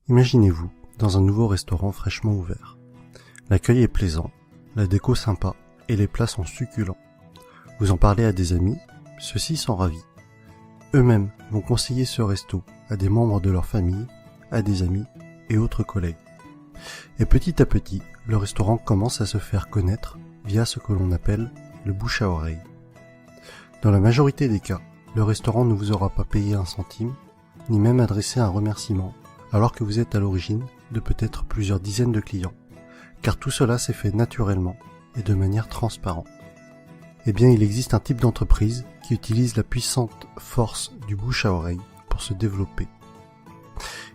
Imaginez-vous dans un nouveau restaurant fraîchement ouvert. L'accueil est plaisant, la déco sympa et les plats sont succulents. Vous en parlez à des amis, ceux-ci sont ravis. Eux-mêmes vont conseiller ce resto à des membres de leur famille, à des amis et autres collègues. Et petit à petit, le restaurant commence à se faire connaître via ce que l'on appelle le bouche à oreille. Dans la majorité des cas, le restaurant ne vous aura pas payé un centime, ni même adressé un remerciement, alors que vous êtes à l'origine de peut-être plusieurs dizaines de clients, car tout cela s'est fait naturellement et de manière transparente. Eh bien, il existe un type d'entreprise qui utilise la puissante force du bouche à oreille pour se développer.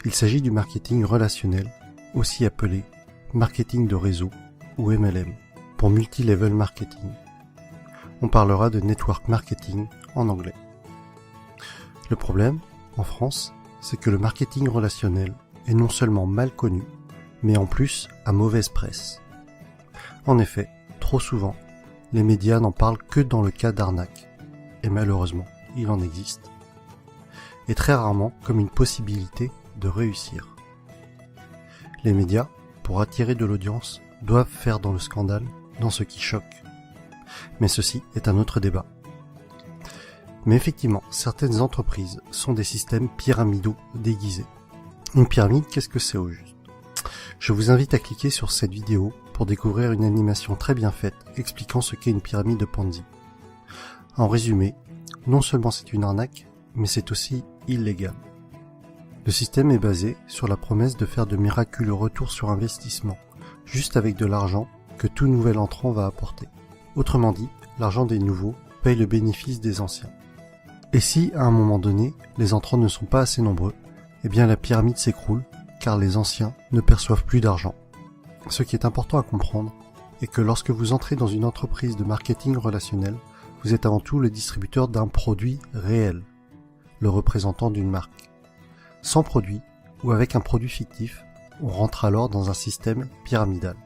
Il s'agit du marketing relationnel, aussi appelé marketing de réseau ou MLM, pour multi-level marketing. On parlera de network marketing en anglais. Le problème, en France, c'est que le marketing relationnel est non seulement mal connu, mais en plus à mauvaise presse. En effet, trop souvent, les médias n'en parlent que dans le cas d'arnaque, et malheureusement, il en existe, et très rarement comme une possibilité de réussir. Les médias, pour attirer de l'audience, doivent faire dans le scandale, dans ce qui choque. Mais ceci est un autre débat. Mais effectivement, certaines entreprises sont des systèmes pyramidaux déguisés. Une pyramide, qu'est-ce que c'est au juste? Je vous invite à cliquer sur cette vidéo pour découvrir une animation très bien faite expliquant ce qu'est une pyramide de Ponzi. En résumé, non seulement c'est une arnaque, mais c'est aussi illégal. Le système est basé sur la promesse de faire de miraculeux retours sur investissement, juste avec de l'argent que tout nouvel entrant va apporter. Autrement dit, l'argent des nouveaux paye le bénéfice des anciens. Et si, à un moment donné, les entrants ne sont pas assez nombreux, eh bien la pyramide s'écroule, car les anciens ne perçoivent plus d'argent. Ce qui est important à comprendre est que lorsque vous entrez dans une entreprise de marketing relationnel, vous êtes avant tout le distributeur d'un produit réel, le représentant d'une marque. Sans produit, ou avec un produit fictif, on rentre alors dans un système pyramidal.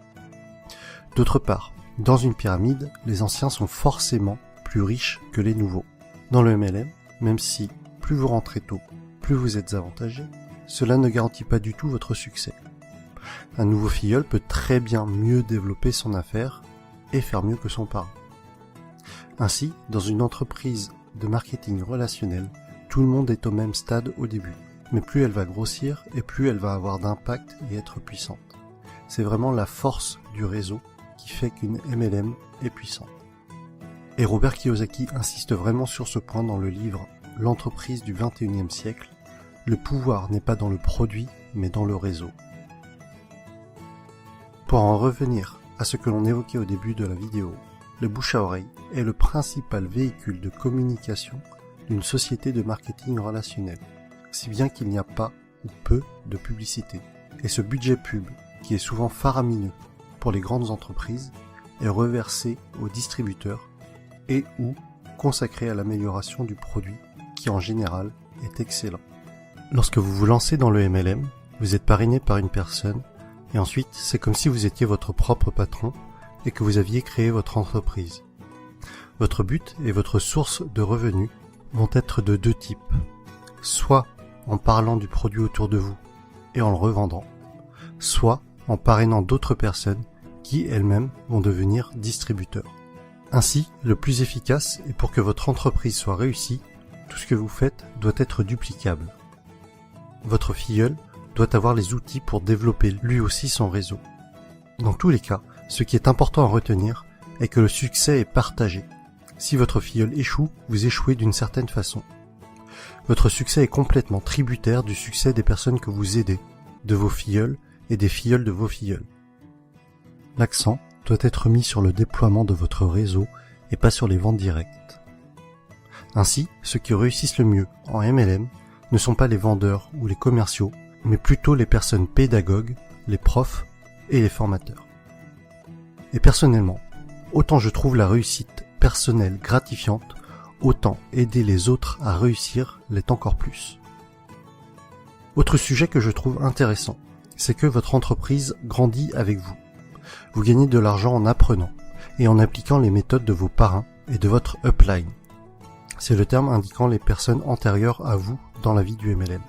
D'autre part, dans une pyramide, les anciens sont forcément plus riches que les nouveaux. Dans le MLM, même si plus vous rentrez tôt, plus vous êtes avantagé, cela ne garantit pas du tout votre succès. Un nouveau filleul peut très bien mieux développer son affaire et faire mieux que son parent. Ainsi, dans une entreprise de marketing relationnel, tout le monde est au même stade au début, mais plus elle va grossir et plus elle va avoir d'impact et être puissante. C'est vraiment la force du réseau qui fait qu'une MLM est puissante. Et Robert Kiyosaki insiste vraiment sur ce point dans le livre « L'entreprise du XXIe siècle ». Le pouvoir n'est pas dans le produit, mais dans le réseau. Pour en revenir à ce que l'on évoquait au début de la vidéo, le bouche à oreille est le principal véhicule de communication d'une société de marketing relationnel, si bien qu'il n'y a pas ou peu de publicité. Et ce budget pub, qui est souvent faramineux pour les grandes entreprises, est reversé aux distributeurs et ou consacré à l'amélioration du produit qui en général est excellent. Lorsque vous vous lancez dans le MLM, vous êtes parrainé par une personne et ensuite c'est comme si vous étiez votre propre patron et que vous aviez créé votre entreprise. Votre but et votre source de revenus vont être de deux types, soit en parlant du produit autour de vous et en le revendant, soit en parrainant d'autres personnes qui elles-mêmes vont devenir distributeurs. Ainsi, le plus efficace et pour que votre entreprise soit réussie, tout ce que vous faites doit être duplicable. Votre filleul doit avoir les outils pour développer lui aussi son réseau. Dans tous les cas, ce qui est important à retenir est que le succès est partagé. Si votre filleul échoue, vous échouez d'une certaine façon. Votre succès est complètement tributaire du succès des personnes que vous aidez, de vos filleuls et des filleuls de vos filleuls. L'accent doit être mis sur le déploiement de votre réseau et pas sur les ventes directes. Ainsi, ceux qui réussissent le mieux en MLM ne sont pas les vendeurs ou les commerciaux, mais plutôt les personnes pédagogues, les profs et les formateurs. Et personnellement, autant je trouve la réussite personnelle gratifiante, autant aider les autres à réussir l'est encore plus. Autre sujet que je trouve intéressant, c'est que votre entreprise grandit avec vous. Vous gagnez de l'argent en apprenant et en appliquant les méthodes de vos parrains et de votre upline. C'est le terme indiquant les personnes antérieures à vous dans la vie du MLM.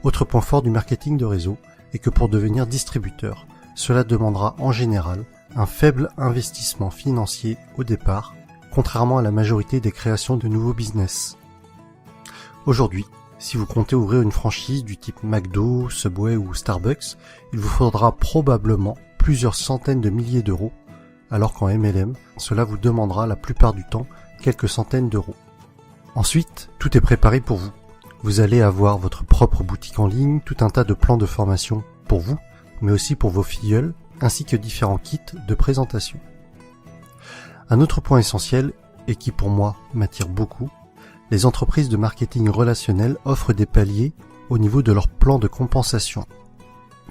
Autre point fort du marketing de réseau est que pour devenir distributeur, cela demandera en général un faible investissement financier au départ, contrairement à la majorité des créations de nouveaux business. Aujourd'hui, si vous comptez ouvrir une franchise du type McDo, Subway ou Starbucks, il vous faudra probablement plusieurs centaines de milliers d'euros, alors qu'en MLM, cela vous demandera la plupart du temps quelques centaines d'euros. Ensuite, tout est préparé pour vous. Vous allez avoir votre propre boutique en ligne, tout un tas de plans de formation pour vous, mais aussi pour vos filleuls, ainsi que différents kits de présentation. Un autre point essentiel, et qui pour moi m'attire beaucoup, les entreprises de marketing relationnel offrent des paliers au niveau de leur plan de compensation.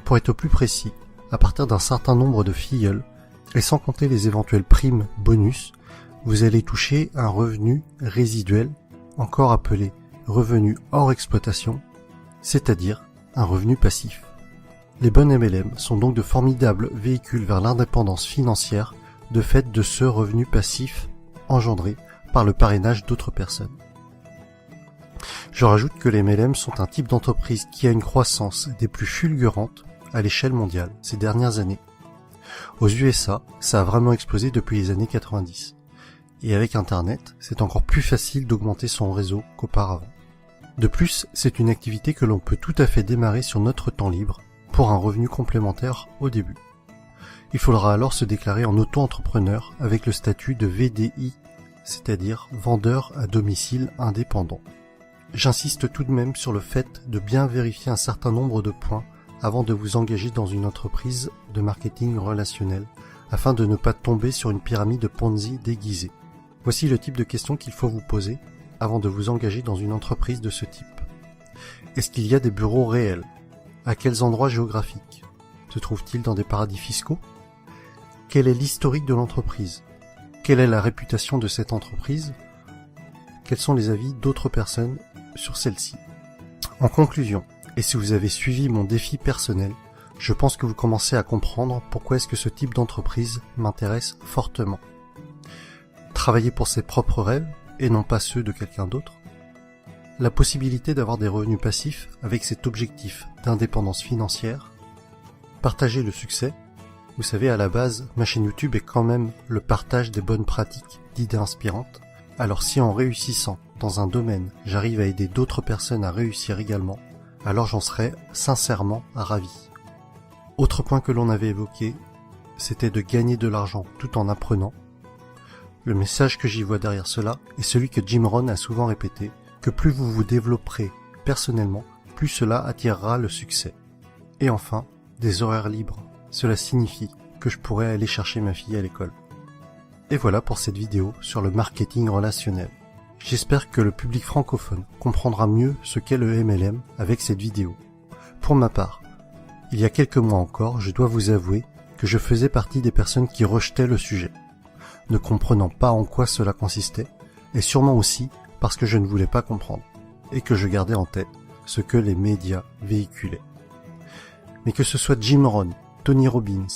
Pour être plus précis, à partir d'un certain nombre de filleuls, et sans compter les éventuelles primes bonus, vous allez toucher un revenu résiduel, encore appelé revenu hors exploitation, c'est-à-dire un revenu passif. Les bonnes MLM sont donc de formidables véhicules vers l'indépendance financière de fait de ce revenu passif engendré par le parrainage d'autres personnes. Je rajoute que les MLM sont un type d'entreprise qui a une croissance des plus fulgurantes à l'échelle mondiale ces dernières années. Aux USA, ça a vraiment explosé depuis les années 90. Et avec Internet, c'est encore plus facile d'augmenter son réseau qu'auparavant. De plus, c'est une activité que l'on peut tout à fait démarrer sur notre temps libre pour un revenu complémentaire au début. Il faudra alors se déclarer en auto-entrepreneur avec le statut de VDI, c'est-à-dire vendeur à domicile indépendant. J'insiste tout de même sur le fait de bien vérifier un certain nombre de points avant de vous engager dans une entreprise de marketing relationnel, afin de ne pas tomber sur une pyramide Ponzi déguisée. Voici le type de questions qu'il faut vous poser avant de vous engager dans une entreprise de ce type. Est-ce qu'il y a des bureaux réels? À quels endroits géographiques? Se trouve-t-il dans des paradis fiscaux? Quel est l'historique de l'entreprise? Quelle est la réputation de cette entreprise? Quels sont les avis d'autres personnes sur celle-ci? En conclusion, et si vous avez suivi mon défi personnel, je pense que vous commencez à comprendre pourquoi est-ce que ce type d'entreprise m'intéresse fortement. Travailler pour ses propres rêves et non pas ceux de quelqu'un d'autre. La possibilité d'avoir des revenus passifs avec cet objectif d'indépendance financière. Partager le succès. Vous savez, à la base, ma chaîne YouTube est quand même le partage des bonnes pratiques, d'idées inspirantes. Alors si en réussissant dans un domaine, j'arrive à aider d'autres personnes à réussir également, alors j'en serais sincèrement ravi. Autre point que l'on avait évoqué, c'était de gagner de l'argent tout en apprenant. Le message que j'y vois derrière cela est celui que Jim Rohn a souvent répété, que plus vous vous développerez personnellement, plus cela attirera le succès. Et enfin, des horaires libres. Cela signifie que je pourrais aller chercher ma fille à l'école. Et voilà pour cette vidéo sur le marketing relationnel. J'espère que le public francophone comprendra mieux ce qu'est le MLM avec cette vidéo. Pour ma part, il y a quelques mois encore, je dois vous avouer que je faisais partie des personnes qui rejetaient le sujet, ne comprenant pas en quoi cela consistait, et sûrement aussi parce que je ne voulais pas comprendre, et que je gardais en tête ce que les médias véhiculaient. Mais que ce soit Jim Rohn, Tony Robbins,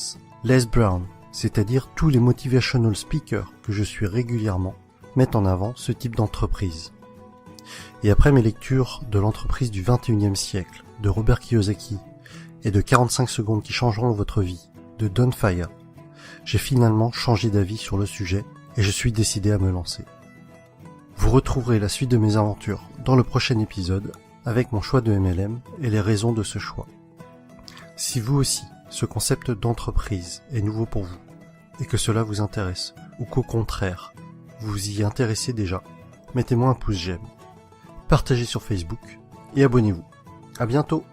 Les Brown, c'est-à-dire tous les motivational speakers que je suis régulièrement, mettent en avant ce type d'entreprise. Et après mes lectures de l'entreprise du 21e siècle, de Robert Kiyosaki, et de 45 secondes qui changeront votre vie, de Don Faya, j'ai finalement changé d'avis sur le sujet et je suis décidé à me lancer. Vous retrouverez la suite de mes aventures dans le prochain épisode avec mon choix de MLM et les raisons de ce choix. Si vous aussi, ce concept d'entreprise est nouveau pour vous et que cela vous intéresse ou qu'au contraire, vous y intéressez déjà, mettez-moi un pouce j'aime, partagez sur Facebook et abonnez-vous. À bientôt!